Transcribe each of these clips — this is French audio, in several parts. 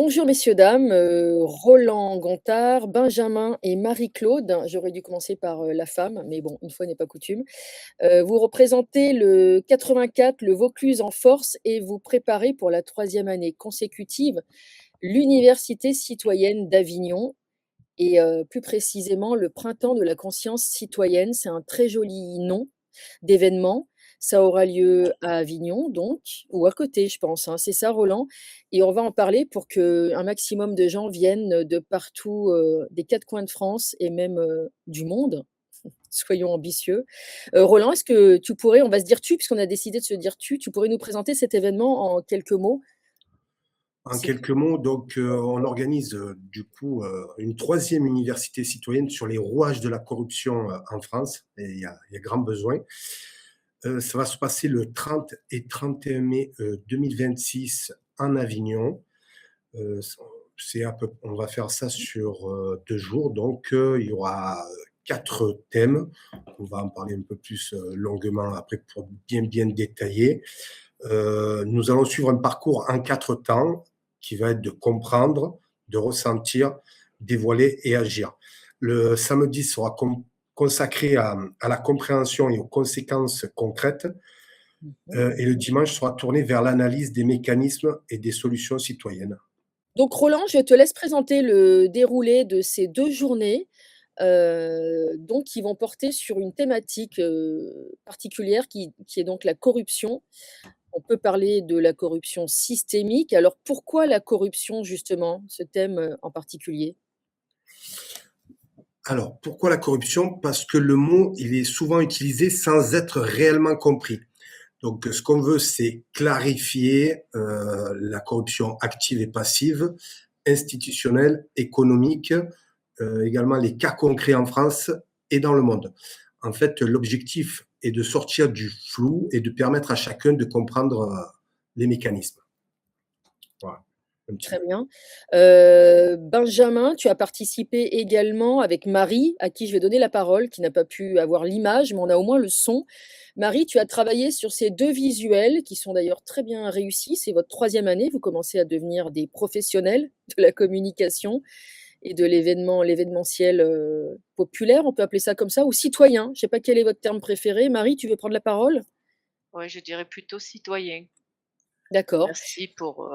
Bonjour messieurs, dames, Roland Gontard, Benjamin et Marie-Claude. J'aurais dû commencer par, la femme, mais bon, une fois n'est pas coutume. Vous représentez le 84, le Vaucluse en force et vous préparez pour la troisième année consécutive l'Université citoyenne d'Avignon et plus précisément le Printemps de la conscience citoyenne. C'est un très joli nom d'événement. Ça aura lieu à Avignon donc, ou à côté je pense, hein. C'est ça Roland? Et on va en parler pour qu'un maximum de gens viennent de partout, des 4 coins de France et même, du monde. Soyons ambitieux. Roland, est-ce que tu pourrais, on va se dire «tu» puisqu'on a décidé de se dire «tu», pourrais nous présenter cet événement en quelques mots? En Si quelques mots, on organise une troisième université citoyenne sur les rouages de la corruption en France, et il y a grand besoin. Ça va se passer le 30 et 31 mai 2026 en Avignon. Euh, on va faire ça sur 2 jours, donc il y aura 4 thèmes. On va en parler un peu plus longuement après pour bien détailler. Nous allons suivre un parcours en 4 temps qui va être de comprendre, de ressentir, dévoiler et agir. Le samedi sera consacré à la compréhension et aux conséquences concrètes, Mmh. et le dimanche sera tourné vers l'analyse des mécanismes et des solutions citoyennes. Donc Roland, je te laisse présenter le déroulé de ces 2 journées, donc qui vont porter sur une thématique, particulière qui est donc la corruption. On peut parler de la corruption systémique. Alors pourquoi la corruption justement? Ce thème, en particulier? Alors, pourquoi la corruption? Parce que le mot, il est souvent utilisé sans être réellement compris. Donc, ce qu'on veut, c'est clarifier la corruption active et passive, institutionnelle, économique, également les cas concrets en France et dans le monde. En fait, l'objectif est de sortir du flou et de permettre à chacun de comprendre les mécanismes. Voilà, un petit Très peu. bien. Benjamin, tu as participé également avec Marie, à qui je vais donner la parole, qui n'a pas pu avoir l'image, mais on a au moins le son. Marie, tu as travaillé sur ces 2 visuels qui sont d'ailleurs très bien réussis. C'est votre troisième année, vous commencez à devenir des professionnels de la communication et de l'événementiel, populaire, on peut appeler ça comme ça, ou citoyen. Je ne sais pas quel est votre terme préféré. Marie, tu veux prendre la parole? Ouais, je dirais plutôt citoyen. D'accord. Merci pour,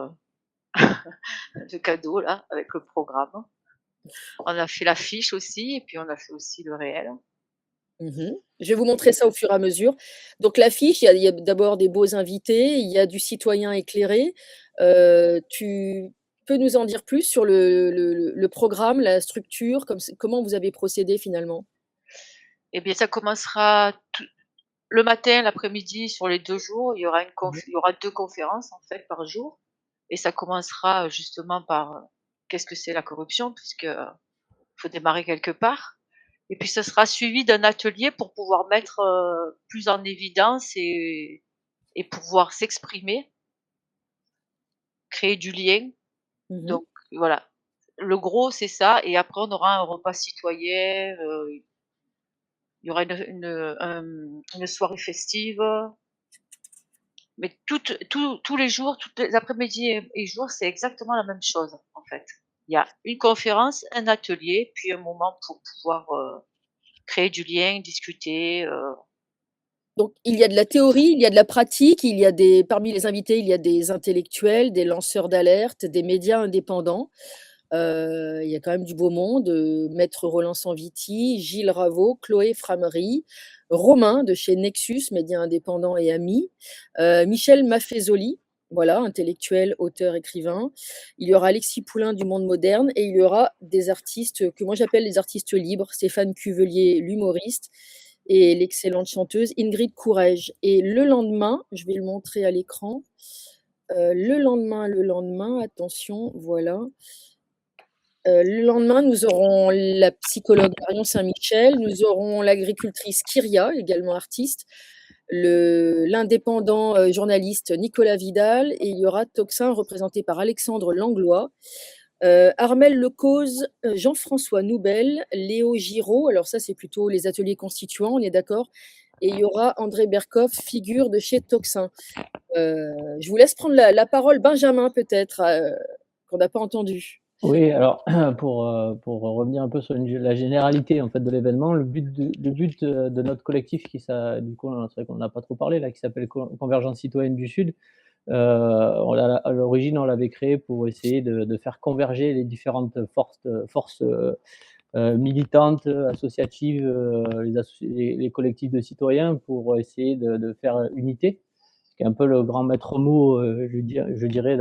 le cadeau là, avec le programme. On a fait l'affiche aussi et puis on a fait aussi le réel. Mmh. Je vais vous montrer ça au fur et à mesure. Donc l'affiche, il y a d'abord des beaux invités, il y a du citoyen éclairé. Tu peux nous en dire plus sur le programme, la structure, comment vous avez procédé finalement? Eh bien, ça commencera tout le matin, l'après-midi, sur les 2 jours, Mmh. il y aura 2 conférences en fait par jour et ça commencera, justement par, qu'est-ce que c'est la corruption? Puisque, faut démarrer quelque part et puis ça sera suivi d'un atelier pour pouvoir mettre, plus en évidence et pouvoir s'exprimer, créer du lien. Mmh. Donc voilà, le gros c'est ça et après on aura un repas citoyen, il y aura une soirée festive, mais tous les jours, toutes les après-midi et jours, c'est exactement la même chose, en fait. Il y a une conférence, un atelier, puis un moment pour pouvoir, créer du lien, discuter, Donc il y a de la théorie, il y a de la pratique, il y a des parmi les invités, il y a des intellectuels, des lanceurs d'alerte, des médias indépendants. Il y a quand même du beau monde, Maître Roland Sanviti, Gilles Raveau, Chloé Framery, Romain de chez Nexus, média indépendant et ami, Michel Maffezoli, voilà, intellectuel, auteur, écrivain. Il y aura Alexis Poulain du Monde Moderne et il y aura des artistes que moi j'appelle les artistes libres, Stéphane Cuvelier, l'humoriste et l'excellente chanteuse Ingrid Courrèges. Et le lendemain, je vais le montrer à l'écran, le lendemain, attention, voilà. Le lendemain, nous aurons la psychologue Marion Saint-Michel, nous aurons l'agricultrice Kyria, également artiste, l'indépendant, journaliste Nicolas Vidal et il y aura Toxin représenté par Alexandre Langlois, Armelle Lecause, Jean-François Noubel, Léo Giraud, alors ça c'est plutôt les ateliers constituants, on est d'accord? Et il y aura André Berkoff, figure de chez Toxin. Je vous laisse prendre la parole, Benjamin peut-être, qu'on n'a pas entendu. Oui, alors pour revenir un peu sur la généralité en fait de l'événement, le but de notre collectif du coup, c'est vrai qu'on n'a pas trop parlé là, qui s'appelle Convergence citoyenne du Sud. À l'origine, on l'avait créé pour essayer de faire converger les différentes forces militantes, associatives, les collectifs de citoyens pour essayer de faire unité, ce qui est un peu le grand maître mot, je dirais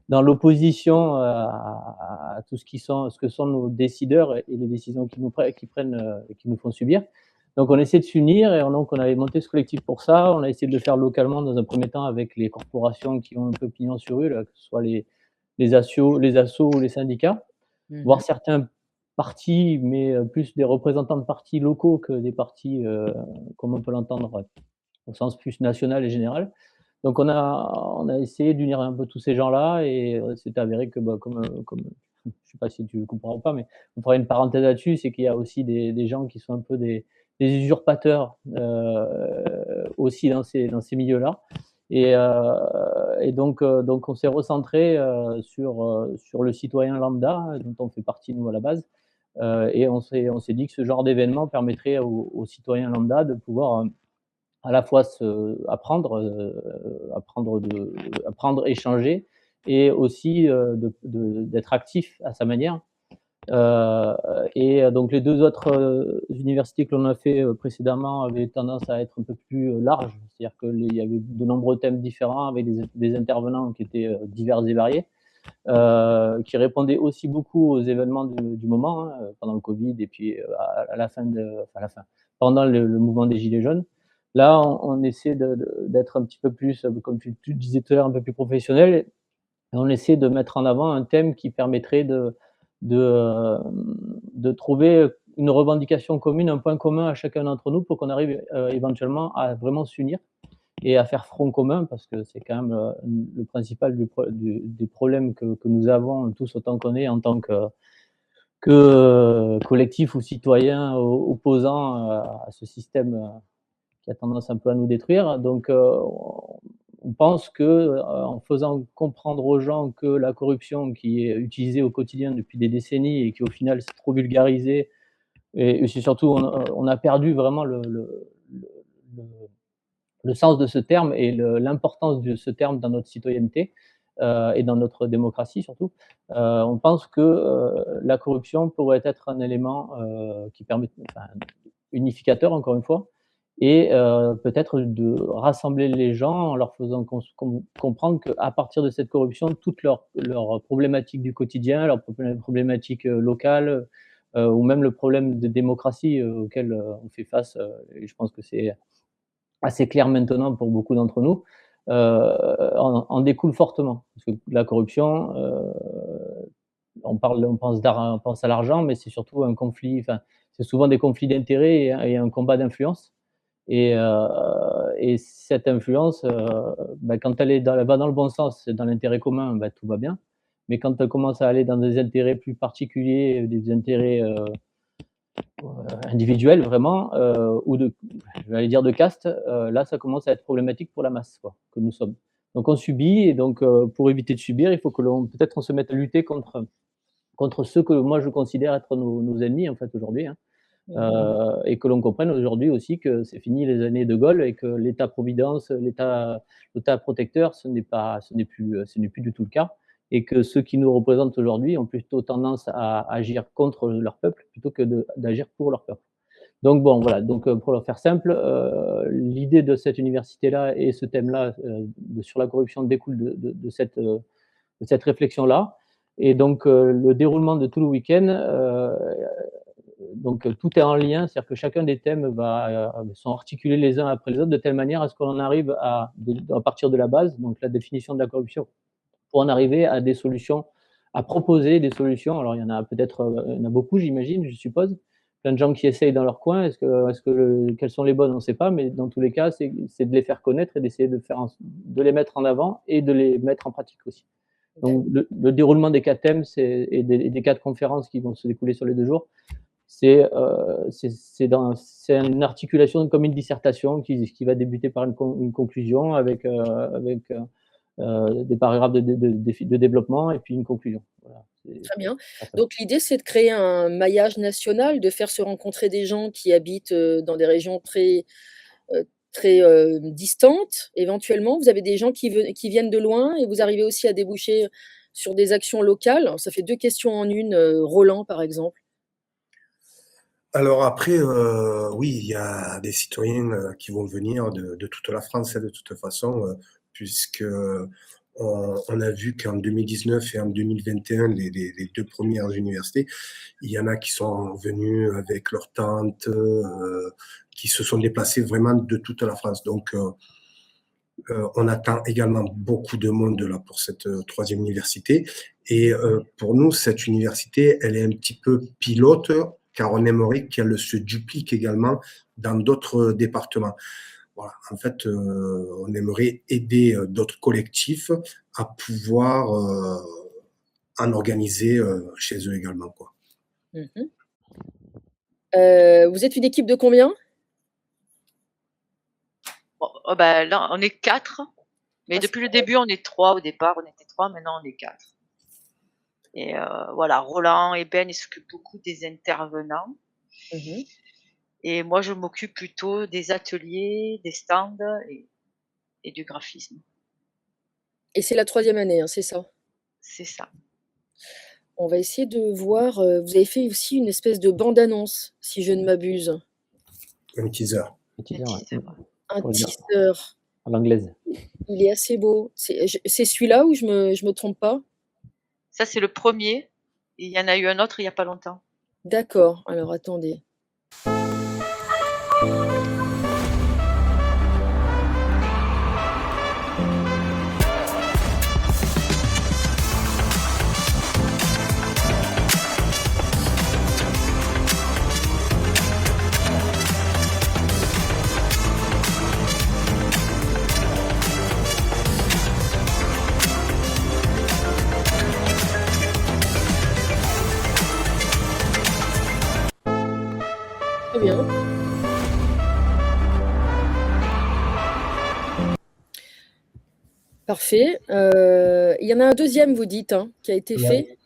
dans l'opposition à tout ce que sont nos décideurs et les décisions qu'ils prennent, qui nous font subir. Donc on essaie de s'unir et donc on avait monté ce collectif pour ça. On a essayé de le faire localement dans un premier temps avec les corporations qui ont un peu pignon sur rue, là, que ce soit les assos ou les syndicats, voire Mmh. certains partis, mais plus des représentants de partis locaux que des partis, comme on peut l'entendre au sens plus national et général. Donc on a essayé d'unir un peu tous ces gens-là et c'est avéré que, bah, comme je sais pas si tu comprends ou pas, mais on fera une parenthèse là-dessus, c'est qu'il y a aussi des gens qui sont un peu des usurpateurs, aussi dans ces milieux-là et donc on s'est recentré, sur le citoyen lambda, dont on fait partie nous à la base, et on s'est dit que ce genre d'événement permettrait aux citoyens lambda de pouvoir, à la fois apprendre, échanger et aussi d'être actif à sa manière. Donc les 2 autres universités que l'on a fait précédemment avaient tendance à être un peu plus larges, c'est-à-dire qu'il y avait de nombreux thèmes différents avec des intervenants qui étaient divers et variés, qui répondaient aussi beaucoup aux événements du moment, hein, pendant le Covid et puis à la fin, pendant le mouvement des Gilets jaunes. Là, on essaie d'être un petit peu plus, comme tu disais tout à l'heure, un peu plus professionnel. Et on essaie de mettre en avant un thème qui permettrait de, euh, de trouver une revendication commune, un point commun à chacun d'entre nous pour qu'on arrive éventuellement à vraiment s'unir et à faire front commun, parce que c'est quand même le principal des problèmes que nous avons tous autant qu'on est en tant que collectif ou citoyen opposant à ce système qui a tendance un peu à nous détruire. Donc, on pense que en faisant comprendre aux gens que la corruption qui est utilisée au quotidien depuis des décennies et qui au final s'est trop vulgarisée, et c'est surtout on a perdu vraiment le, le sens de ce terme et l'importance de ce terme dans notre citoyenneté et dans notre démocratie surtout. On pense que la corruption pourrait être un élément qui permet, enfin, unificateur encore une fois, et peut-être de rassembler les gens en leur faisant comprendre qu'à partir de cette corruption, toutes leurs problématiques du quotidien, leurs problématiques locales, ou même le problème de démocratie auquel on fait face, et je pense que c'est assez clair maintenant pour beaucoup d'entre nous, en découle fortement. Parce que la corruption, on pense à l'argent, mais c'est surtout un conflit, enfin, c'est souvent des conflits d'intérêts et un combat d'influence. Et cette influence, quand elle va dans le bon sens, dans l'intérêt commun, tout va bien. Mais quand elle commence à aller dans des intérêts plus particuliers, des intérêts individuels vraiment, ou j'allais dire de caste, là ça commence à être problématique pour la masse, quoi, que nous sommes. Donc on subit, et donc pour éviter de subir, il faut que peut-être on se mette à lutter contre ceux que moi je considère être nos ennemis en fait aujourd'hui, hein. Et que l'on comprenne aujourd'hui aussi que c'est fini les années de Gaulle et que l'État-providence, l'État protecteur, ce n'est plus du tout le cas, et que ceux qui nous représentent aujourd'hui ont plutôt tendance à agir contre leur peuple plutôt que d'agir pour leur peuple. Donc bon, voilà, donc pour le faire simple, l'idée de cette université-là et ce thème-là, sur la corruption découle de cette réflexion-là. Et donc le déroulement de tout le week-end, donc tout est en lien, c'est-à-dire que chacun des thèmes sont articulés les uns après les autres de telle manière à ce qu'on arrive à partir de la base, donc la définition de la corruption, pour en arriver à des solutions, à proposer des solutions. Alors il y en a peut-être, il y en a beaucoup, j'imagine, je suppose, plein de gens qui essayent dans leur coin. Quelles sont les bonnes, on ne sait pas, mais dans tous les cas, c'est de les faire connaître et d'essayer de les mettre en avant et de les mettre en pratique aussi. Donc le déroulement des 4 thèmes et des 4 conférences qui vont se découler sur les 2 jours, c'est une articulation comme une dissertation qui va débuter par une conclusion avec des paragraphes de développement et puis une conclusion. Voilà, Très bien. ça. Donc l'idée, c'est de créer un maillage national, de faire se rencontrer des gens qui habitent, dans des régions très, distantes, éventuellement. Vous avez des gens qui viennent de loin et vous arrivez aussi à déboucher sur des actions locales? Alors ça fait 2 questions en une, Roland, par exemple. Alors après, oui, il y a des citoyens qui vont venir de toute la France, hein, de toute façon, puisque on a vu qu'en 2019 et en 2021, les 2 premières universités, il y en a qui sont venus avec leurs tantes, qui se sont déplacés vraiment de toute la France. Donc, on attend également beaucoup de monde là pour cette troisième université. Et pour nous, cette université, elle est un petit peu pilote, car on aimerait qu'elle se duplique également dans d'autres départements. Voilà. En fait, on aimerait aider d'autres collectifs à pouvoir en organiser chez eux également, quoi. Mmh. Vous êtes une équipe de combien? Bon, oh bah, là, on est 4, mais Ah, c'est depuis le début, on est 3 au départ, on était 3, maintenant on est 4. Et voilà, Roland et Ben, ils s'occupent beaucoup des intervenants Mmh. et moi, je m'occupe plutôt des ateliers, des stands et du graphisme. Et c'est la 3e année, hein, c'est ça? C'est ça. On va essayer de voir, vous avez fait aussi une espèce de bande-annonce, si je ne m'abuse? Un teaser. Un Teaser, ouais. teaser, ouais. Un Pour le dire teaser. à l'anglaise. Il est assez beau. C'est celui-là ou je me trompe pas? Ça, c'est le premier. Et il y en a eu un autre il y a pas longtemps. D'accord, alors attendez. Très bien. Parfait. Il y en a un deuxième, vous dites, hein, qui a été Ouais. fait?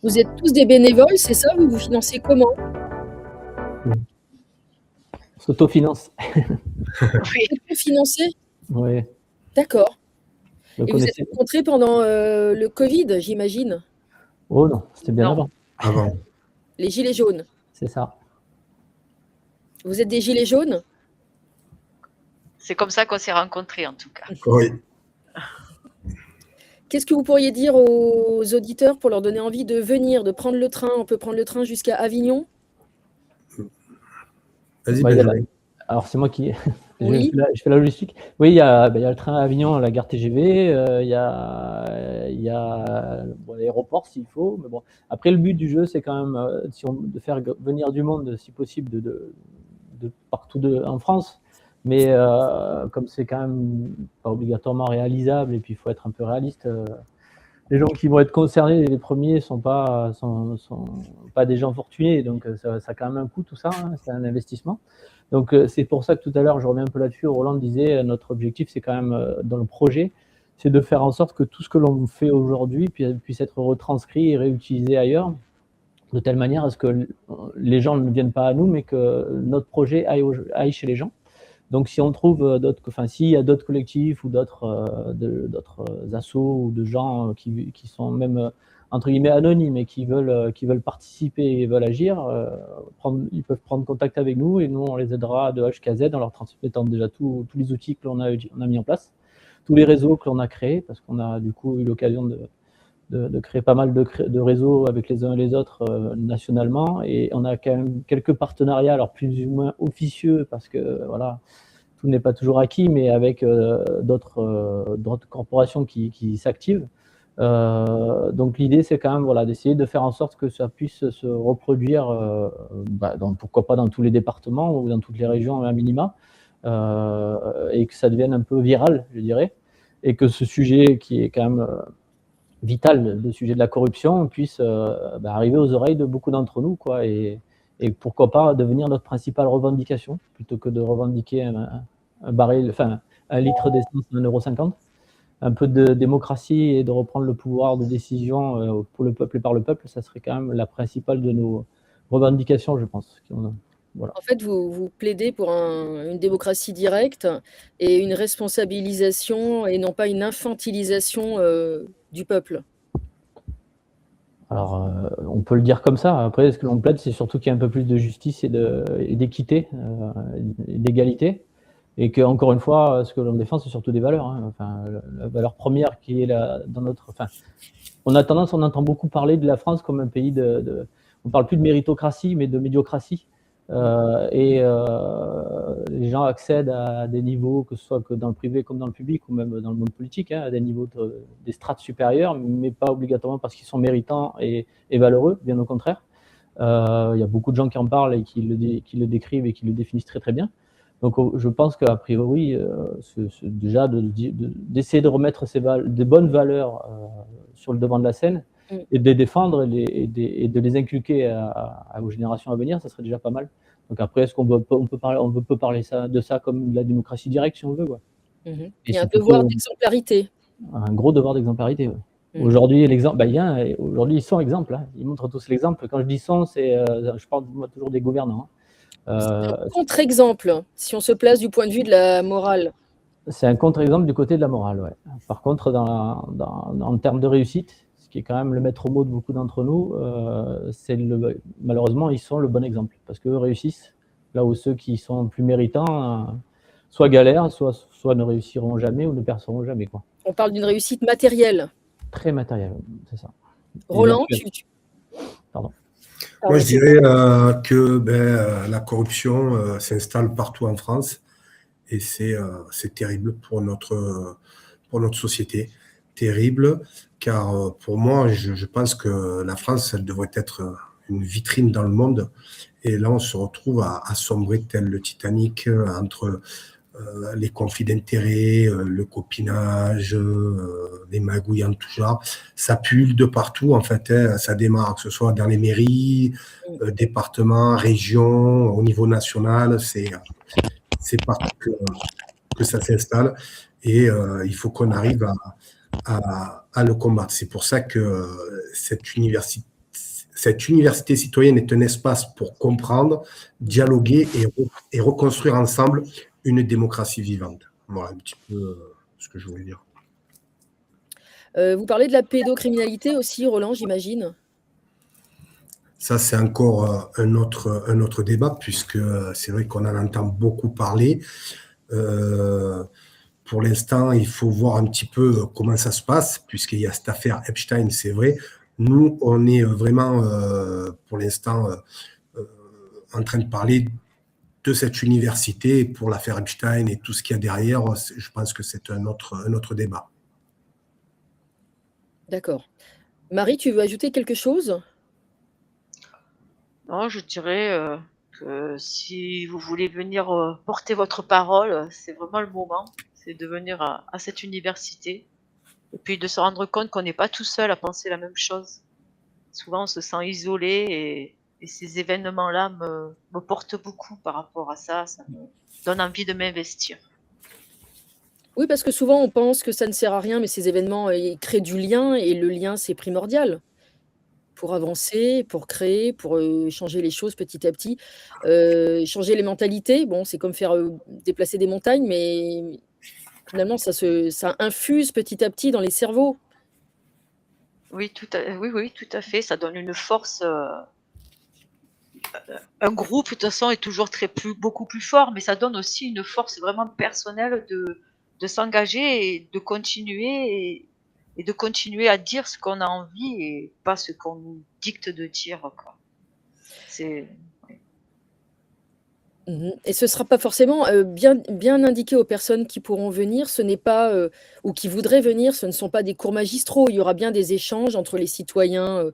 Vous êtes tous des bénévoles, c'est ça? Vous vous financez comment? On s'autofinance. Oui. Autofinancé? Oui. D'accord. Donc Et on vous êtes essaie. rencontrés pendant, le Covid, j'imagine? Oh non, c'était bien Non. avant. Avant. Les gilets jaunes. C'est ça. Vous êtes des gilets jaunes? C'est comme ça qu'on s'est rencontrés, en tout cas. Oui. Qu'est-ce que vous pourriez dire aux auditeurs pour leur donner envie de venir, de prendre le train? On peut prendre le train jusqu'à Avignon? Vas-y, Ouais, il y a Benjamin. Alors c'est moi qui Oui. je fais la logistique. Oui, il y a le train à Avignon, la gare TGV, il y a bon, l'aéroport s'il faut, mais bon. Après, le but du jeu, c'est quand même de faire venir du monde, si possible, de partout en France. Mais comme c'est quand même pas obligatoirement réalisable, et puis il faut être un peu réaliste, les gens qui vont être concernés, les premiers, sont pas des gens fortunés, donc ça a quand même un coût tout ça, hein, c'est un investissement. Donc c'est pour ça que tout à l'heure, je reviens un peu là-dessus, Roland disait, notre objectif, c'est quand même, dans le projet, c'est de faire en sorte que tout ce que l'on fait aujourd'hui puisse être retranscrit et réutilisé ailleurs, de telle manière à ce que les gens ne viennent pas à nous, mais que notre projet aille chez les gens. Donc si on trouve s'il y a d'autres collectifs ou d'autres assos ou de gens qui sont même entre guillemets anonymes et qui veulent participer et veulent agir, ils peuvent prendre contact avec nous et nous on les aidera de A jusqu'à Z en leur transmettant déjà tous les outils que l'on a mis en place, tous les réseaux que l'on a créés, parce qu'on a du coup eu l'occasion de créer pas mal de réseaux avec les uns et les autres nationalement, et on a quand même quelques partenariats, alors plus ou moins officieux, parce que voilà, tout n'est pas toujours acquis, mais avec d'autres corporations qui s'activent. Donc l'idée, c'est quand même voilà, d'essayer de faire en sorte que ça puisse se reproduire, pourquoi pas dans tous les départements ou dans toutes les régions à minima, et que ça devienne un peu viral, je dirais, et que ce sujet qui est quand même vital, le sujet de la corruption, puisse arriver aux oreilles de beaucoup d'entre nous, quoi, et pourquoi pas devenir notre principale revendication, plutôt que de revendiquer un litre d'essence à 1,50 €. Un peu de démocratie et de reprendre le pouvoir de décision pour le peuple et par le peuple, ça serait quand même la principale de nos revendications, je pense. Voilà. En fait, vous plaidez pour une démocratie directe et une responsabilisation et non pas une infantilisation du peuple. Alors, on peut le dire comme ça. Après, ce que l'on plaide, c'est surtout qu'il y ait un peu plus de justice et d'équité, et d'égalité. Et que, encore une fois, ce que l'on défend, c'est surtout des valeurs. Hein. Enfin, la valeur première qui est dans notre. Enfin, on entend beaucoup parler de la France comme un pays on parle plus de méritocratie, mais de médiocratie. Les gens accèdent à des niveaux, que ce soit que dans le privé comme dans le public, ou même dans le monde politique, hein, à des niveaux des strates supérieures, mais pas obligatoirement parce qu'ils sont méritants et valeureux, bien au contraire. Il y a beaucoup de gens qui en parlent et qui le décrivent et qui le définissent très très bien. Donc je pense qu'a priori, déjà d'essayer de remettre des bonnes valeurs sur le devant de la scène, et de les défendre et de les inculquer aux générations à venir, ça serait déjà pas mal. Donc après, est-ce qu'on peut parler de ça comme de la démocratie directe, si on veut, quoi. Il y a un devoir d'exemplarité. Un gros devoir d'exemplarité, ouais. Aujourd'hui, aujourd'hui, ils sont exemples, hein. Ils montrent tous l'exemple. Quand je dis sont, je parle moi toujours des gouvernants. C'est un contre-exemple, si on se place du point de vue de la morale. C'est un contre-exemple du côté de la morale, ouais. Par contre, en termes de réussite, ce qui est quand même le maître mot de beaucoup d'entre nous, malheureusement, ils sont le bon exemple, parce qu'eux réussissent, là où ceux qui sont plus méritants, soit galèrent, soit ne réussiront jamais ou ne perceront jamais, quoi. On parle d'une réussite matérielle. Très matérielle, c'est ça. Roland, Pardon. Moi, je dirais que la corruption s'installe partout en France, et c'est terrible pour notre société. Terrible, car pour moi, je pense que la France, elle devrait être une vitrine dans le monde. Et là, on se retrouve à sombrer tel le Titanic entre les conflits d'intérêts, le copinage, les magouilles en tout genre. Ça pullule de partout, en fait. Ça démarre, que ce soit dans les mairies, départements, régions, au niveau national. C'est partout que ça s'installe. Et il faut qu'on arrive à le combattre. C'est pour ça que cette université citoyenne est un espace pour comprendre, dialoguer et reconstruire ensemble une démocratie vivante. Voilà un petit peu ce que je voulais dire. Vous parlez de la pédocriminalité aussi, Roland, j'imagine. Ça, c'est encore un autre débat, puisque c'est vrai qu'on en entend beaucoup parler. Pour l'instant, il faut voir un petit peu comment ça se passe, puisqu'il y a cette affaire Epstein, c'est vrai. Nous, on est vraiment, pour l'instant, en train de parler de cette université pour l'affaire Epstein et tout ce qu'il y a derrière. Je pense que c'est un autre débat. D'accord. Marie, tu veux ajouter quelque chose ? Non, je dirais que si vous voulez venir porter votre parole, c'est vraiment le moment. C'est de venir à cette université et puis de se rendre compte qu'on n'est pas tout seul à penser la même chose. Souvent, on se sent isolé et ces événements-là me portent beaucoup par rapport à ça. Ça me donne envie de m'investir. Oui, parce que souvent, on pense que ça ne sert à rien, mais ces événements, ils créent du lien et le lien, c'est primordial pour avancer, pour créer, pour changer les choses petit à petit, changer les mentalités. Bon, c'est comme faire déplacer des montagnes, mais finalement, ça infuse petit à petit dans les cerveaux. Oui, oui, tout à fait. Ça donne une force. Un groupe, de toute façon, est toujours beaucoup plus fort, mais ça donne aussi une force vraiment personnelle de s'engager et de continuer et de continuer à dire ce qu'on a envie et pas ce qu'on nous dicte de dire, quoi. C'est Mmh. Et ce sera pas forcément, bien indiqué aux personnes qui pourront venir. Ce n'est pas, ou qui voudraient venir, ce ne sont pas des cours magistraux. Il y aura bien des échanges entre les citoyens,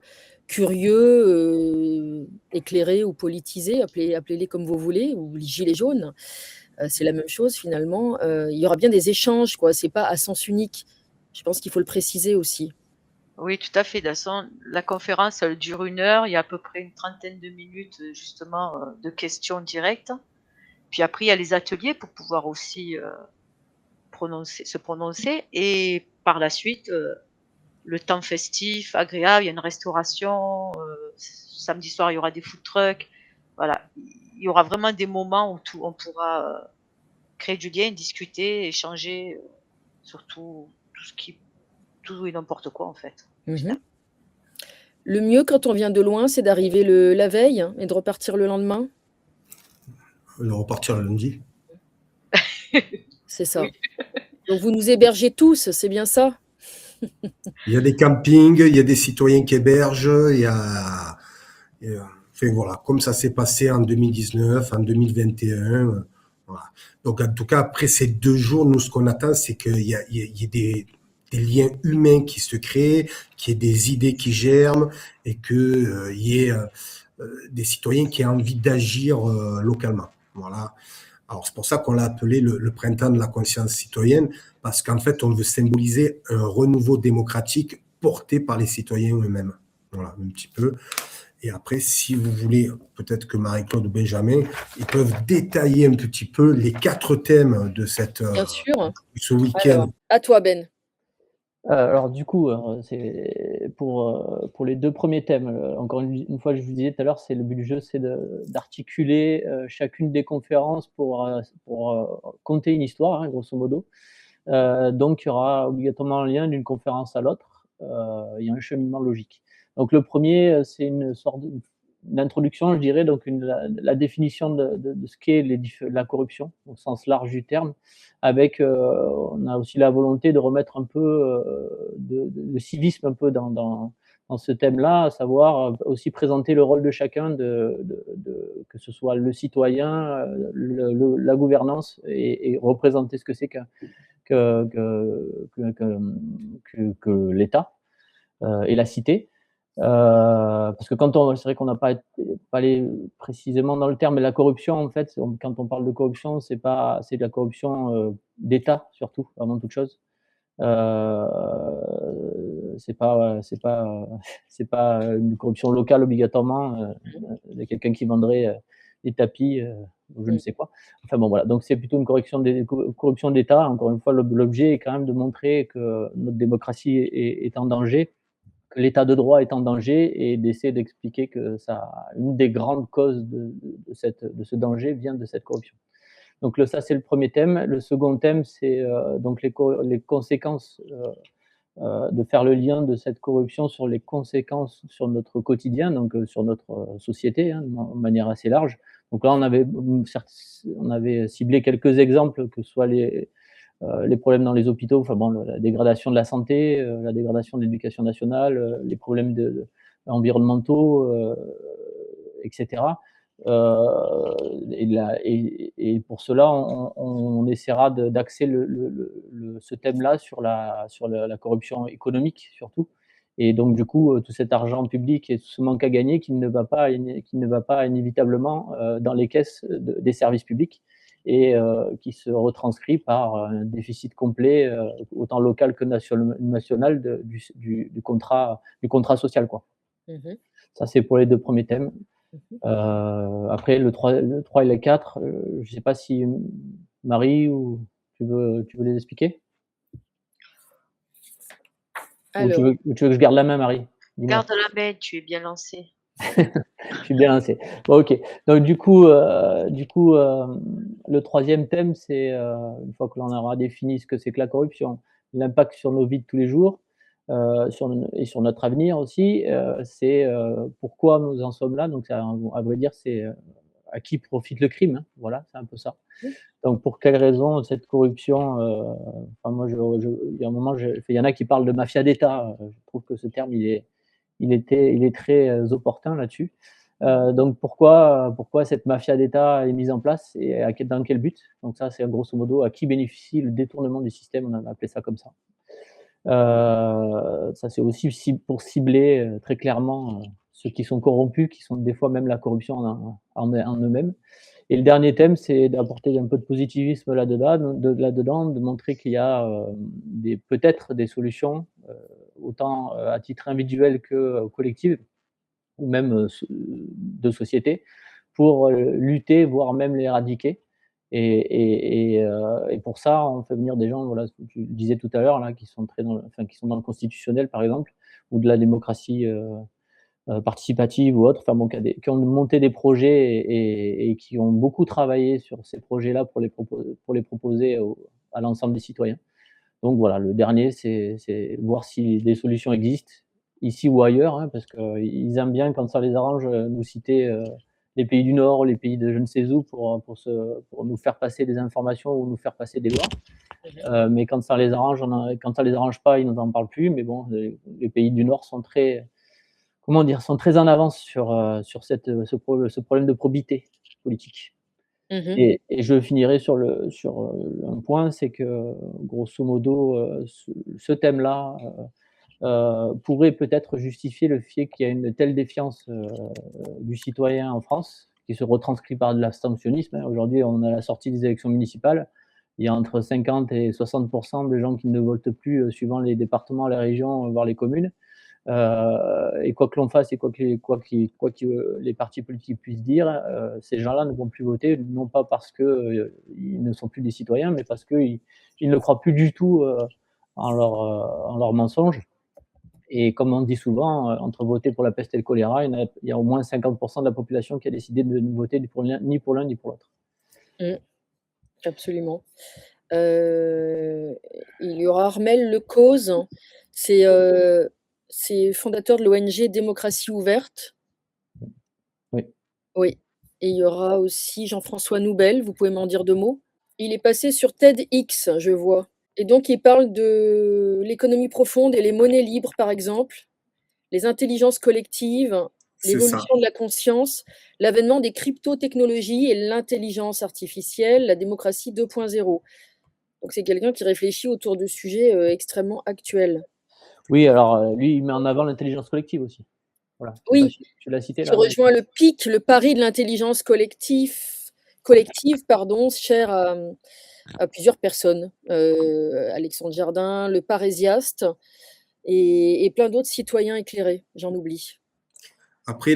curieux, éclairés ou politisés, appelez-les comme vous voulez, ou les gilets jaunes. C'est la même chose finalement. Il y aura bien des échanges, quoi. C'est pas à sens unique. Je pense qu'il faut le préciser aussi. Oui, tout à fait. De toute façon, la conférence, elle dure 1 heure. Il y a à peu près une trentaine de minutes, justement, de questions directes. Puis après, il y a les ateliers pour pouvoir aussi se prononcer. Et par la suite, le temps festif, agréable, il y a une restauration. Samedi soir, il y aura des food trucks. Voilà, il y aura vraiment des moments où on pourra créer du lien, discuter, échanger sur tout et n'importe quoi en fait, au Mmh. final. Le mieux quand on vient de loin, c'est d'arriver la veille et de repartir le lendemain? De repartir le lundi. C'est Oui. ça. Donc vous nous hébergez tous, c'est bien ça? Il y a des campings, il y a des citoyens qui hébergent, enfin voilà, comme ça s'est passé en 2019, en 2021. Voilà. Donc en tout cas, après ces 2 jours, nous, ce qu'on attend, c'est qu'il y ait des liens humains qui se créent, qu'il y ait des idées qui germent et qu'il y ait des citoyens qui aient envie d'agir localement. Voilà. Alors, c'est pour ça qu'on l'a appelé le printemps de la conscience citoyenne, parce qu'en fait, on veut symboliser un renouveau démocratique porté par les citoyens eux-mêmes. Voilà, un petit peu. Et après, si vous voulez, peut-être que Marie-Claude ou Benjamin, ils peuvent détailler un petit peu les 4 thèmes de Bien sûr. ce week-end. Alors, à toi Ben. Alors du coup, c'est pour les 2 premiers thèmes, encore une fois, je vous disais tout à l'heure, c'est le but du jeu, c'est d'articuler, chacune des conférences pour conter une histoire, hein, grosso modo. Donc il y aura obligatoirement un lien d'une conférence à l'autre, il y a un cheminement logique. Donc le premier, c'est une sorte d'introduction, je dirais, donc la définition de ce qu'est la corruption, au sens large du terme, avec, on a aussi la volonté de remettre un peu, de civisme un peu dans ce thème-là, à savoir, aussi présenter le rôle de chacun que ce soit le citoyen, la gouvernance et représenter ce que c'est que que l'État, et la cité. Parce que c'est vrai qu'on n'a pas allé précisément dans le terme, mais la corruption, en fait, quand on parle de corruption, c'est de la corruption d'État, surtout, avant toute chose. Euh, c'est pas une corruption locale obligatoirement, de quelqu'un qui vendrait des tapis ou je ne Mmh. sais quoi. Enfin bon, voilà. Donc c'est plutôt une corruption d'État. Encore une fois, l'objet est quand même de montrer que notre démocratie est en danger, que l'état de droit est en danger et d'essayer d'expliquer que une des grandes causes de ce danger vient de cette corruption. Donc ça, c'est le premier thème. Le second thème, c'est donc les conséquences, de faire le lien de cette corruption sur les conséquences sur notre quotidien, donc sur notre société, hein, de manière assez large. Donc là, on avait ciblé quelques exemples, que ce soit les problèmes dans les hôpitaux, enfin bon, la dégradation de la santé, la dégradation de l'éducation nationale, les problèmes environnementaux, etc. Et pour cela, on essaiera d'axer ce thème-là sur la corruption économique surtout. Et donc du coup, tout cet argent public et tout ce manque à gagner qui ne va pas inévitablement dans les caisses des services publics et qui se retranscrit par un déficit complet, autant local que national du contrat social, quoi. Mmh. Ça, c'est pour les 2 premiers thèmes. Mmh. Après le 3 et le 4, je sais pas si Marie ou tu veux les expliquer? Alors, Ou tu veux que je garde la main, Marie? Dis-moi. Garde la main, tu es bien lancé. Je suis bien lancé. Bon, OK. Donc le troisième thème, c'est, une fois que l'on aura défini ce que c'est que la corruption, l'impact sur nos vies de tous les jours, sur notre avenir aussi, c'est, pourquoi nous en sommes là. Donc ça, à vrai dire, c'est, à qui profite le crime, hein. Voilà, c'est un peu ça. Oui. Donc pour quelles raisons cette corruption, enfin moi il y a un moment, il y en a qui parlent de mafia d'État, je trouve que ce terme il est très, opportun là-dessus. Donc pourquoi cette mafia d'État est mise en place et dans quel but? Donc ça, c'est grosso modo à qui bénéficie le détournement du système, on a appelé ça comme ça. Ça c'est aussi pour cibler, très clairement, ceux qui sont corrompus, qui sont des fois même la corruption en eux-mêmes. Et le dernier thème, c'est d'apporter un peu de positivisme là-dedans, de montrer qu'il y a, peut-être des solutions, autant, à titre individuel que collectif ou même, de société pour, lutter, voire même l'éradiquer. Et pour ça, on fait venir des gens, voilà, ce que tu disais tout à l'heure là, qui sont qui sont dans le constitutionnel par exemple, ou de la démocratie, participative ou autre, enfin bon, qui ont monté des projets et qui ont beaucoup travaillé sur ces projets-là pour les proposer à l'ensemble des citoyens. Donc voilà, le dernier, c'est voir si des solutions existent, ici ou ailleurs, hein, parce qu'ils aiment bien, quand ça les arrange, nous citer les pays du Nord, les pays de je ne sais où, pour nous faire passer des informations ou nous faire passer des lois. Mais quand ça les arrange, quand ça les arrange pas, ils nous en parlent plus. Mais bon, les pays du Nord sont très, comment dire, sont très en avance sur ce problème de probité politique. Mmh. Et je finirai sur un point, c'est que grosso modo, ce thème-là, pourrait peut-être justifier le fait qu'il y a une telle défiance, du citoyen en France, qui se retranscrit par de l'abstentionnisme, hein. Aujourd'hui, on est à la sortie des élections municipales. Il y a entre 50 et 60 de gens qui ne votent plus, suivant les départements, les régions, voire les communes. Et quoi que l'on fasse et quoi que les partis politiques puissent dire, ces gens-là ne vont plus voter, non pas parce qu'ils ne sont plus des citoyens, mais parce qu'ils ne croient plus du tout en leurs mensonges. Et comme on dit souvent, entre voter pour la peste et le choléra, il y a au moins 50% de la population qui a décidé de ne voter ni pour l'un ni pour l'autre. Mmh. Absolument. Il y aura Armel Lecause, c'est, c'est fondateur de l'ONG Démocratie ouverte. Oui. Oui, et il y aura aussi Jean-François Noubel, vous pouvez m'en dire 2 mots? Il est passé sur TEDx, je vois, et donc il parle de l'économie profonde et les monnaies libres, par exemple, les intelligences collectives, C'est ça. l'évolution de la conscience, l'avènement des crypto-technologies et l'intelligence artificielle, la démocratie 2.0. Donc c'est quelqu'un qui réfléchit autour de sujets, extrêmement actuels. Oui, alors, lui, il met en avant l'intelligence collective aussi. Voilà, je sais pas Oui, si tu l'as cité qui là, donc rejoint le PIC, le pari de l'intelligence collective, pardon, cher à plusieurs personnes, Alexandre Jardin, le Parésiaste et plein d'autres citoyens éclairés, j'en oublie. Après,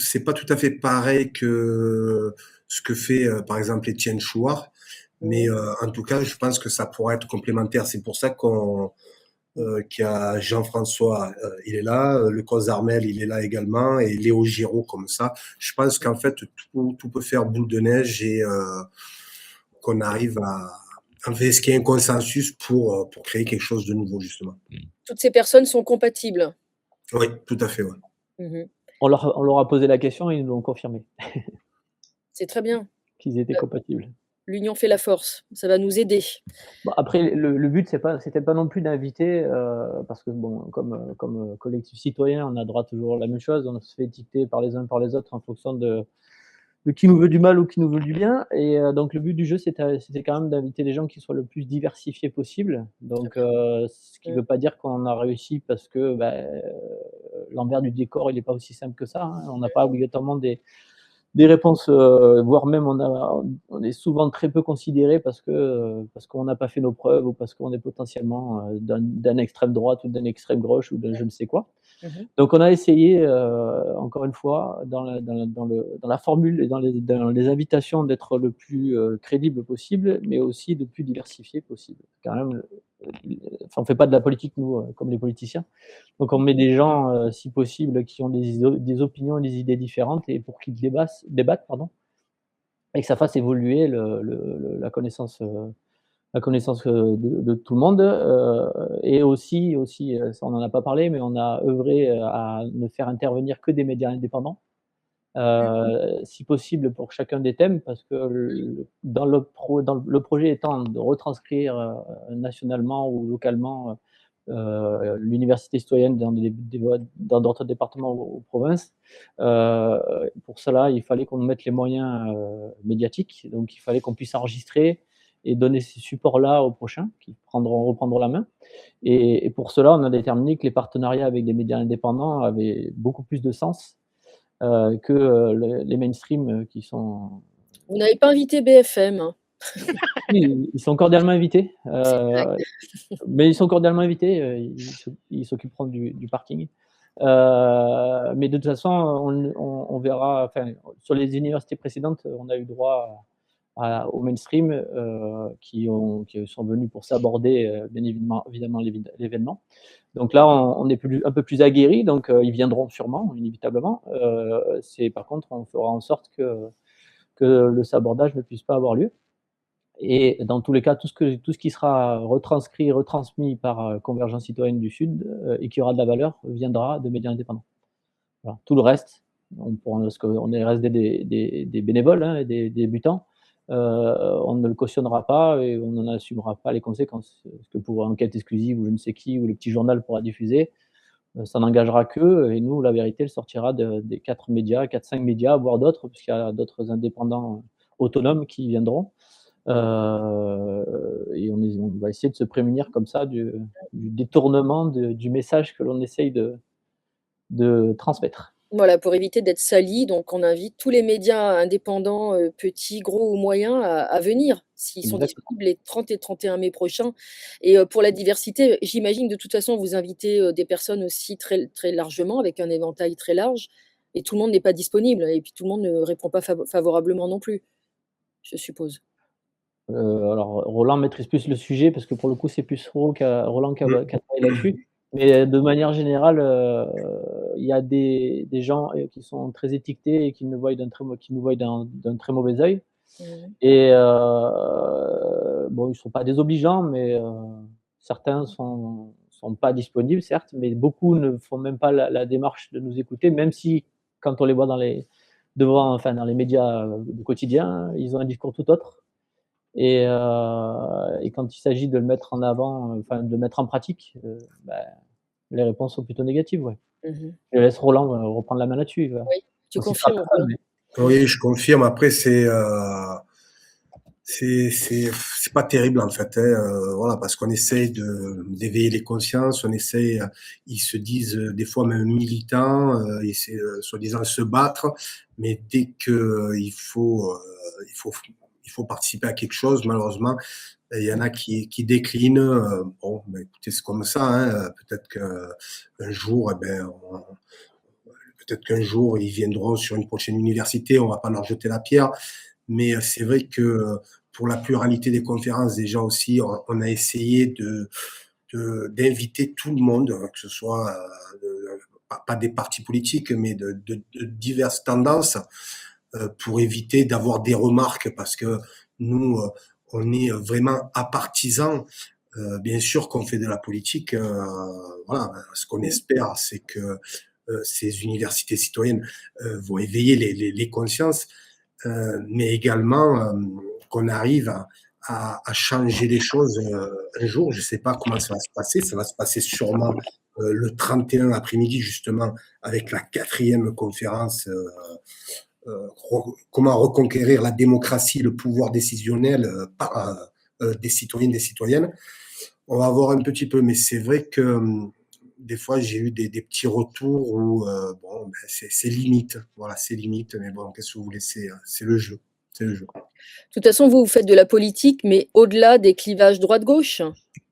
c'est pas tout à fait pareil que ce que fait, par exemple, Étienne Chouard, mais Mmh. en tout cas, je pense que ça pourrait être complémentaire. C'est pour ça qu'il y a Jean-François, il est là, le cause Armel, il est là également, et Léo Giraud comme ça. Je pense qu'en fait, tout peut faire boule de neige et qu'on arrive à fait, ce qu'il y ait un consensus pour créer quelque chose de nouveau, justement. Toutes ces personnes sont compatibles. Oui, tout à fait, ouais. Mmh. on leur a posé la question et ils nous l'ont confirmé, C'est très bien. qu'ils étaient compatibles. L'union fait la force, ça va nous aider. Bon, après, le but, c'était pas non plus d'inviter, parce que bon, comme collectif citoyen, on a droit toujours à la même chose, on se fait étiqueter par les uns par les autres en fonction de qui nous veut du mal ou qui nous veut du bien. Et donc le but du jeu, c'était quand même d'inviter des gens qui soient le plus diversifiés possible. Donc, ce qui ne Mmh. veut pas dire qu'on a réussi parce que l'envers du décor, il n'est pas aussi simple que ça, hein. On n'a pas obligatoirement des réponses, voire même on est souvent très peu considéré parce qu'on n'a pas fait nos preuves ou parce qu'on est potentiellement, d'un extrême droite ou d'un extrême gauche ou de je ne sais quoi. Mmh. Donc on a essayé, encore une fois, dans la formule et dans les invitations d'être le plus, crédible possible, mais aussi le plus diversifié possible. Quand même, enfin on fait pas de la politique nous, comme les politiciens. Donc on met des gens, si possible, qui ont des opinions et des idées différentes et pour qu'ils débattent, pardon, et que ça fasse évoluer la connaissance, de tout le monde, et aussi, ça on n'en a pas parlé, mais on a œuvré, à ne faire intervenir que des médias indépendants. si possible pour chacun des thèmes, parce que dans le projet étant de retranscrire nationalement ou localement l'université citoyenne dans d'autres départements ou provinces. Pour cela, il fallait qu'on mette les moyens médiatiques, donc il fallait qu'on puisse enregistrer et donner ces supports-là aux prochains qui reprendront la main. Et pour cela, on a déterminé que les partenariats avec des médias indépendants avaient beaucoup plus de sens que les mainstream qui sont. Vous n'avez pas invité BFM, hein? Oui, ils sont cordialement invités, C'est une blague. mais ils sont cordialement invités, ils s'occuperont du parking. Mais de toute façon, on verra, enfin, sur les universités précédentes, on a eu droit au mainstream qui sont venus pour s'aborder, bien évidemment l'événement. Donc là, on est un peu plus aguerris, donc ils viendront sûrement, inévitablement. Par contre, on fera en sorte que le sabordage ne puisse pas avoir lieu. Et dans tous les cas, tout ce qui sera retransmis par Convergence citoyenne du Sud et qui aura de la valeur viendra de médias indépendants. Voilà. Tout le reste, parce qu'on reste des bénévoles et des débutants, on ne le cautionnera pas et on n'en assumera pas les conséquences. Parce que pour enquête exclusive ou je ne sais qui, ou le petit journal pourra diffuser, ça n'engagera qu'eux. Et nous, la vérité, elle sortira des 4-5 médias, voire d'autres, puisqu'il y a d'autres indépendants autonomes qui viendront. Et on va essayer de se prémunir comme ça du détournement du message que l'on essaye de transmettre. Voilà, pour éviter d'être salis, donc on invite tous les médias indépendants, petits, gros ou moyens à venir, s'ils sont Exactement. disponibles les 30 et 31 mai prochains. Et pour la diversité, j'imagine de toute façon vous invitez, des personnes aussi très très largement, avec un éventail très large et tout le monde n'est pas disponible et puis tout le monde ne répond pas favorablement non plus, je suppose? Alors Roland maîtrise plus le sujet parce que pour le coup, c'est plus Roland qui a Mmh. qui a travaillé là-dessus. Mais de manière générale, il y a des gens qui sont très étiquetés et qui nous voient d'un très mauvais œil. Mmh. Et bon, ils sont pas désobligeants, mais certains sont pas disponibles, certes, mais beaucoup ne font même pas la démarche de nous écouter, même si quand on les voit dans les médias du quotidien, ils ont un discours tout autre. Et quand il s'agit de le mettre en avant, enfin de le mettre en pratique, les réponses sont plutôt négatives, ouais. Mmh. Je laisse Roland reprendre la main là-dessus, il va Oui, tu on citera confirmes ou personne, pas? mais Oui, je confirme. Après, c'est pas terrible en fait, hein, voilà, parce qu'on essaye d'éveiller les consciences, on essaye, ils se disent des fois même militants, ils essaient soi-disant se battre, mais dès que il faut, il faut participer à quelque chose, malheureusement, il y en a qui déclinent. Bon, ben, écoutez, c'est comme ça, hein, peut-être qu'un jour, eh ben, peut-être qu'un jour ils viendront sur une prochaine université, on va pas leur jeter la pierre, mais c'est vrai que pour la pluralité des conférences, déjà aussi, on a essayé d'inviter tout le monde, que ce soit pas des partis politiques, mais de diverses tendances, pour éviter d'avoir des remarques, parce que nous, on est vraiment à partisans. Bien sûr qu'on fait de la politique, voilà. Ce qu'on espère, c'est que ces universités citoyennes vont éveiller les consciences, mais également qu'on arrive à changer les choses un jour. Je ne sais pas comment ça va se passer. Ça va se passer sûrement le 31 après-midi, justement, avec la 4e conférence comment reconquérir la démocratie, le pouvoir décisionnel par des citoyennes, des citoyennes. On va voir un petit peu, mais c'est vrai que des fois, j'ai eu des petits retours où bon, ben, c'est limite. Voilà, c'est limite, mais bon, qu'est-ce que vous voulez, c'est le jeu. C'est le jeu. De toute façon, vous faites de la politique, mais au-delà des clivages droite-gauche?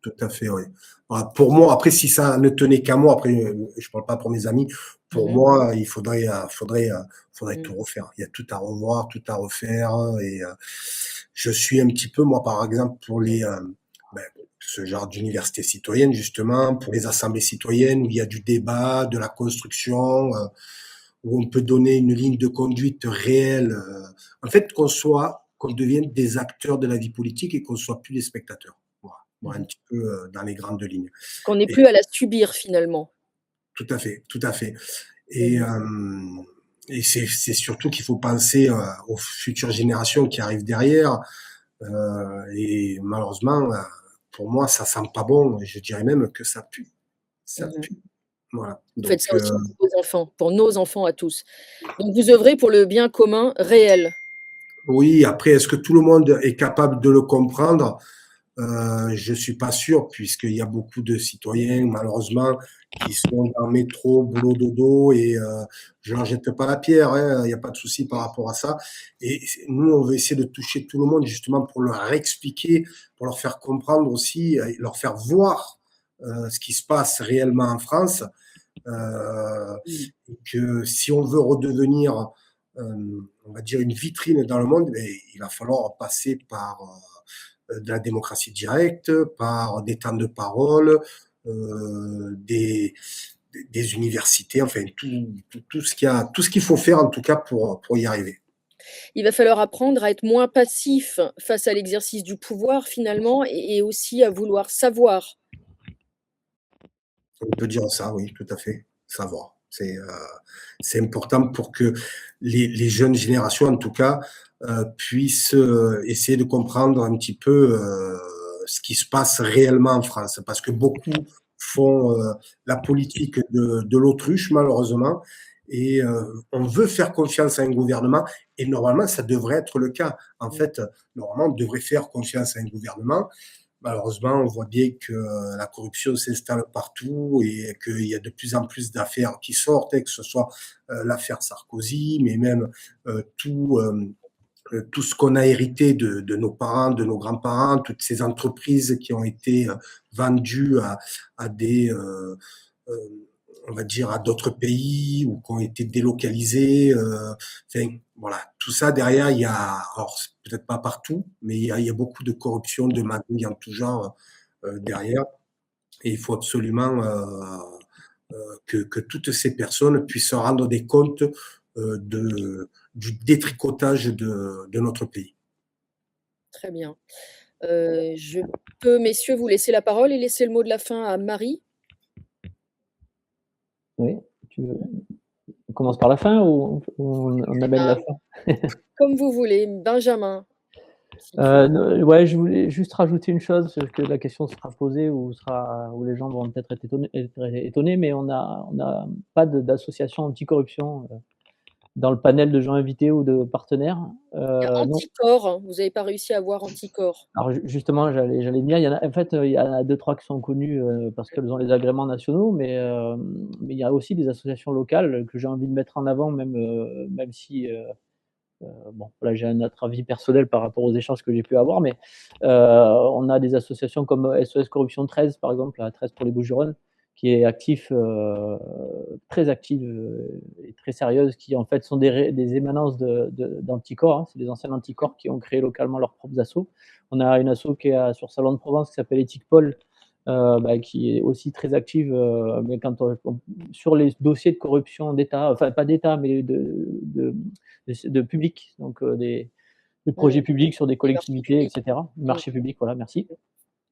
Tout à fait, oui. Voilà, pour moi, après, si ça ne tenait qu'à moi, après, je ne parle pas pour mes amis, pour Mmh. moi, il faudrait Mmh. tout refaire. Il y a tout à revoir, tout à refaire. Et je suis un petit peu, moi, par exemple, pour ben, ce genre d'université citoyenne, justement, pour les assemblées citoyennes, où il y a du débat, de la construction, où on peut donner une ligne de conduite réelle. En fait, qu'on devienne des acteurs de la vie politique et qu'on ne soit plus des spectateurs. Voilà, un Mmh. petit peu dans les grandes lignes. Qu'on n'ait Et plus à la subir finalement. tout à fait, tout à fait. Et Mmh. et c'est surtout qu'il faut penser aux futures générations qui arrivent derrière. Et malheureusement, pour moi, ça sent pas bon. Je dirais même que ça pue. Ça Mmh. pue. Voilà. Vous faites Donc, ça aussi pour nos enfants à tous. Donc vous œuvrez pour le bien commun réel. oui, après, est-ce que tout le monde est capable de le comprendre? Je suis pas sûr, puisqu'il y a beaucoup de citoyens, malheureusement, qui sont dans le métro, boulot, dodo, et je leur jette pas la pierre, hein, il y a pas de souci par rapport à ça. Et nous, on veut essayer de toucher tout le monde, justement, pour leur expliquer, pour leur faire comprendre aussi, leur faire voir ce qui se passe réellement en France. Mmh. Et que si on veut redevenir, on va dire, une vitrine dans le monde, ben, il va falloir passer par de la démocratie directe, par des temps de parole, des, des universités, enfin tout ce qu'il y a, tout ce qu'il faut faire en tout cas pour y arriver. Il va falloir apprendre à être moins passif face à l'exercice du pouvoir finalement et aussi à vouloir savoir. On peut dire ça, oui, tout à fait. Savoir. C'est important pour que les jeunes générations, en tout cas, puissent essayer de comprendre un petit peu ce qui se passe réellement en France. Parce que beaucoup font la politique de l'autruche, malheureusement, et on veut faire confiance à un gouvernement, et normalement, ça devrait être le cas. En fait, normalement, on devrait faire confiance à un gouvernement. Malheureusement, on voit bien que la corruption s'installe partout et qu'il y a de plus en plus d'affaires qui sortent, que ce soit l'affaire Sarkozy, mais même tout ce qu'on a hérité de nos parents, de nos grands-parents, toutes ces entreprises qui ont été vendues à des, euh, on va dire, à d'autres pays ou qui ont été délocalisées. Enfin, voilà, tout ça derrière, il y a, alors peut-être pas partout, mais il y a beaucoup de corruption, de magouilles en tout genre derrière. Et il faut absolument que toutes ces personnes puissent se rendre des comptes du détricotage de notre pays. Très bien. Je peux, messieurs, vous laisser la parole et laisser le mot de la fin à Marie? Oui, tu veux on commence par la fin ou on amène la Ah, fin? comme vous voulez. Benjamin, si tu veux. Ne ouais, je voulais juste rajouter une chose, parce que la question sera posée ou les gens vont peut-être être étonnés, mais on a pas d'association anticorruption, dans le panel de gens invités ou de partenaires. Il y a Non. Anticor, hein, vous n'avez pas réussi à avoir Anticor. Alors justement, j'allais venir, il y en a en fait, il y en a 2-3 qui sont connues, parce qu'elles ont les agréments nationaux, mais il y a aussi des associations locales que j'ai envie de mettre en avant, même si, bon, là, j'ai un autre avis personnel par rapport aux échanges que j'ai pu avoir, mais on a des associations comme SOS Corruption 13, par exemple, à 13 pour les Bouches-du-Rhône, qui est actif, très active, et très sérieuse, qui en fait sont des émanences d'Anticor, hein. C'est des anciens Anticor qui ont créé localement leurs propres assos. On a une asso qui est sur Salon de Provence qui s'appelle Éthique Pôle, qui est aussi très active, mais sur les dossiers de corruption d'État, enfin pas d'État, mais de public, donc des Mmh. projets publics sur des Les marchés collectivités, et publics. cetera. Mmh. Marchés publics, voilà, merci.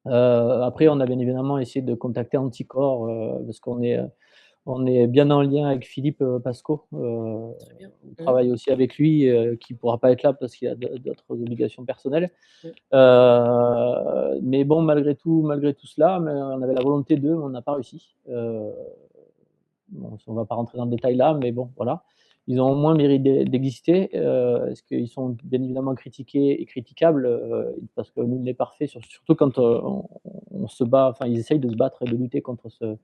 Après, on a bien évidemment essayé de contacter Anticor, parce qu'on est bien en lien avec Philippe, Pasco. Très bien. On Mmh. travaille aussi avec lui, qui pourra pas être là parce qu'il a d'autres obligations personnelles. Mmh. Mais bon, malgré tout cela, mais on avait la volonté d'eux, mais on n'a pas réussi. Bon, on va pas rentrer dans le détail là, mais bon, voilà. Ils ont au moins mérité d'exister, parce qu'ils sont bien évidemment critiqués et critiquables, parce que nul n'est parfait, surtout quand, on se bat, enfin ils essayent de se battre et de lutter contre ce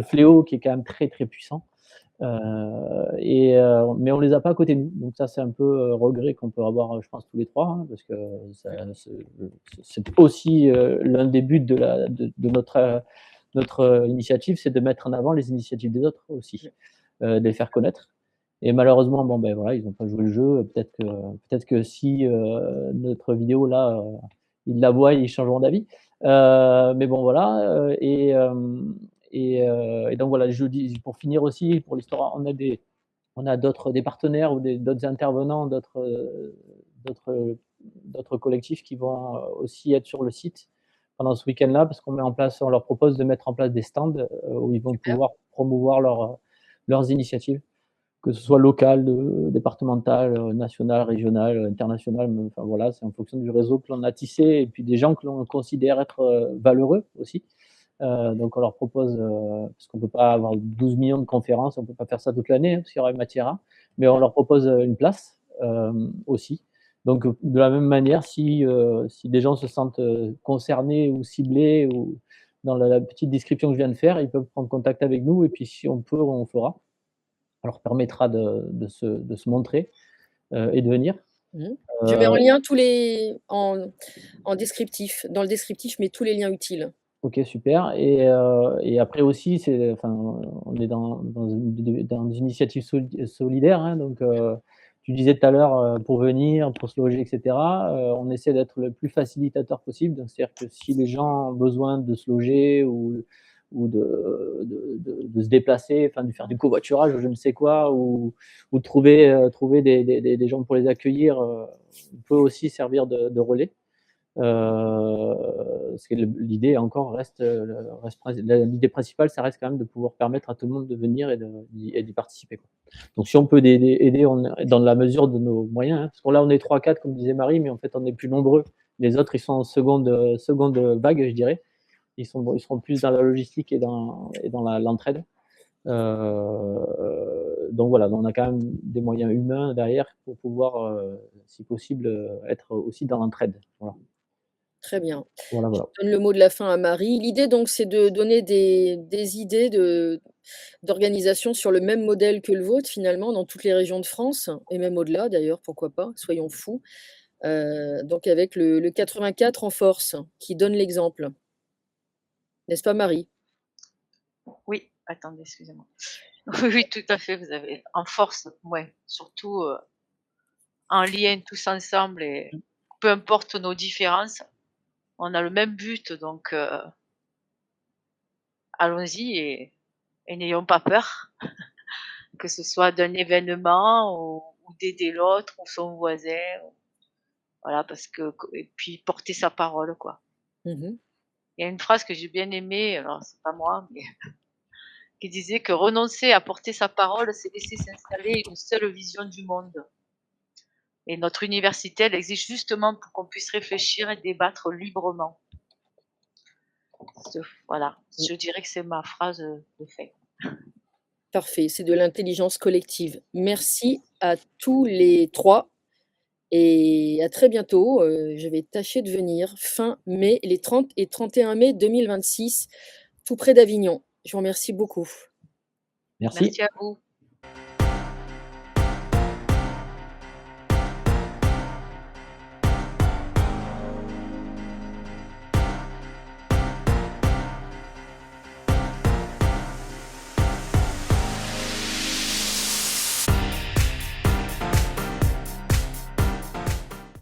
fléau qui est quand même très, très puissant. Mais on les a pas à côté de nous, donc ça c'est un peu, regret qu'on peut avoir, je pense tous les 3, hein, parce que ça c'est aussi, l'un des buts de notre initiative, c'est de mettre en avant les initiatives des autres aussi, de les faire connaître. Et malheureusement, bon, ben voilà, ils n'ont pas joué le jeu. Peut-être que si notre vidéo là, ils la voient, ils changeront d'avis. Mais bon, voilà. Et donc voilà, je dis pour finir aussi pour l'histoire, on a des partenaires ou d'autres intervenants, d'autres collectifs qui vont aussi être sur le site pendant ce week-end-là, parce on leur propose de mettre en place des stands où ils vont Super. pouvoir promouvoir leurs initiatives, que ce soit local, départemental, national, régional, international, enfin voilà, c'est en fonction du réseau que l'on a tissé et puis des gens que l'on considère être valeureux aussi. Donc on leur propose, parce qu'on ne peut pas avoir 12 millions de conférences, on ne peut pas faire ça toute l'année, parce qu'il y aura une matière à, mais on leur propose une place aussi. Donc de la même manière, si des gens se sentent concernés ou ciblés ou dans la petite description que je viens de faire, ils peuvent prendre contact avec nous et puis si on peut, on fera. Ça leur permettra de se montrer et de venir. Mmh. Je mets en lien tous les en descriptif. Dans le descriptif, je mets tous les liens utiles. OK, super et après aussi, enfin, on est dans une initiative solidaire, hein, donc tu disais tout à l'heure, pour venir, pour se loger et cetera, on essaie d'être le plus facilitateur possible. Donc c'est-à-dire que si les gens ont besoin de se loger ou de se déplacer, enfin de faire du covoiturage ou je ne sais quoi ou de trouver des gens pour les accueillir, on peut aussi servir de relais. Parce que l'idée encore reste l'idée principale, ça reste quand même de pouvoir permettre à tout le monde de venir et d'y participer, quoi. Donc si on peut aider dans la mesure de nos moyens, hein, parce que là on est 3-4 comme disait Marie, mais en fait on est plus nombreux. Les autres ils sont en seconde vague, je dirais. Ils seront plus dans la logistique et dans l'entraide. Donc voilà, on a quand même des moyens humains derrière pour pouvoir, si possible, être aussi dans l'entraide. Voilà. Très bien. Voilà, Je voilà. donne le mot de la fin à Marie. L'idée donc, c'est de donner des idées d'organisation sur le même modèle que le vôtre finalement dans toutes les régions de France et même au-delà d'ailleurs, pourquoi pas? Soyons fous. Donc avec le 84 en force qui donne l'exemple. N'est-ce pas Marie? Oui, attendez, excusez-moi. Oui, oui, tout à fait, vous avez en force, ouais, surtout, en lien tous ensemble et peu importe nos différences, on a le même but donc allons-y et n'ayons pas peur, que ce soit d'un événement ou d'aider l'autre ou son voisin, voilà parce que et puis porter sa parole, quoi. Mmh. Il y a une phrase que j'ai bien aimée, alors c'est pas moi, mais qui disait que renoncer à porter sa parole, c'est laisser s'installer une seule vision du monde. Et notre université, elle existe justement pour qu'on puisse réfléchir et débattre librement. Voilà, je dirais que c'est ma phrase de fin. Parfait, c'est de l'intelligence collective. Merci à tous les 3 et à très bientôt. Je vais tâcher de venir fin mai, les 30 et 31 mai 2026, tout près d'Avignon. Je vous remercie beaucoup. Merci. Merci à vous.